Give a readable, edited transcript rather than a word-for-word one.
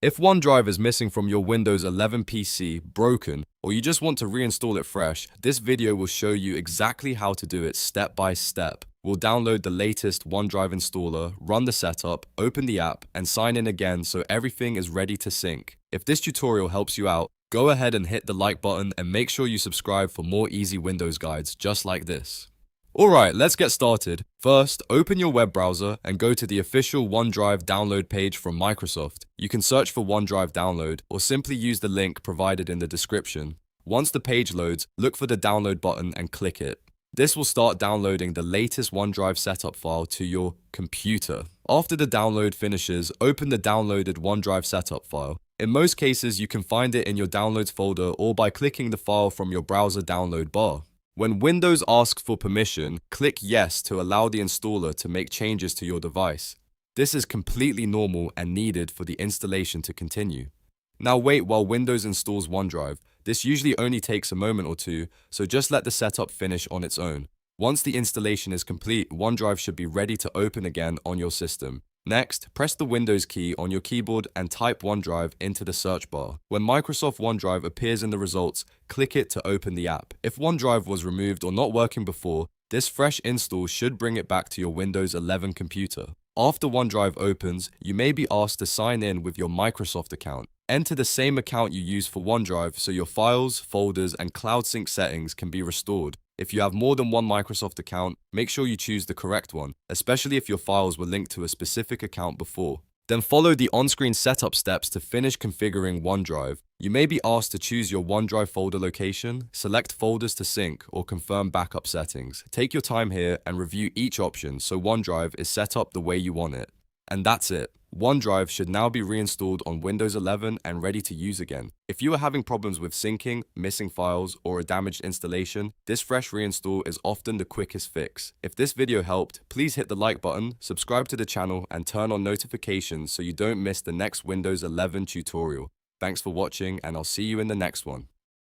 If OneDrive is missing from your Windows 11 PC, broken, or you just want to reinstall it fresh, this video will show you exactly how to do it step by step. We'll download the latest OneDrive installer, run the setup, open the app, and sign in again so everything is ready to sync. If this tutorial helps you out, go ahead and hit the like button and make sure you subscribe for more easy Windows guides just like this. Alright, let's get started. First, open your web browser and go to the official OneDrive download page from Microsoft. You can search for OneDrive download or simply use the link provided in the description. Once the page loads, look for the download button and click it. This will start downloading the latest OneDrive setup file to your computer. After the download finishes, open the downloaded OneDrive setup file. In most cases, you can find it in your downloads folder or by clicking the file from your browser download bar. When Windows asks for permission, click Yes to allow the installer to make changes to your device. This is completely normal and needed for the installation to continue. Now wait while Windows installs OneDrive. This usually only takes a moment or two, so just let the setup finish on its own. Once the installation is complete, OneDrive should be ready to open again on your system. Next, press the Windows key on your keyboard and type OneDrive into the search bar. When Microsoft OneDrive appears in the results, click it to open the app. If OneDrive was removed or not working before, this fresh install should bring it back to your Windows 11 computer. After OneDrive opens, you may be asked to sign in with your Microsoft account. Enter the same account you use for OneDrive so your files, folders, and cloud sync settings can be restored. If you have more than one Microsoft account, make sure you choose the correct one, especially if your files were linked to a specific account before. Then follow the on-screen setup steps to finish configuring OneDrive. You may be asked to choose your OneDrive folder location, select folders to sync, or confirm backup settings. Take your time here and review each option so OneDrive is set up the way you want it. And that's it. OneDrive should now be reinstalled on Windows 11 and ready to use again. If you are having problems with syncing, missing files, or a damaged installation, this fresh reinstall is often the quickest fix. If this video helped, please hit the like button, subscribe to the channel, and turn on notifications so you don't miss the next Windows 11 tutorial. Thanks for watching, and I'll see you in the next one.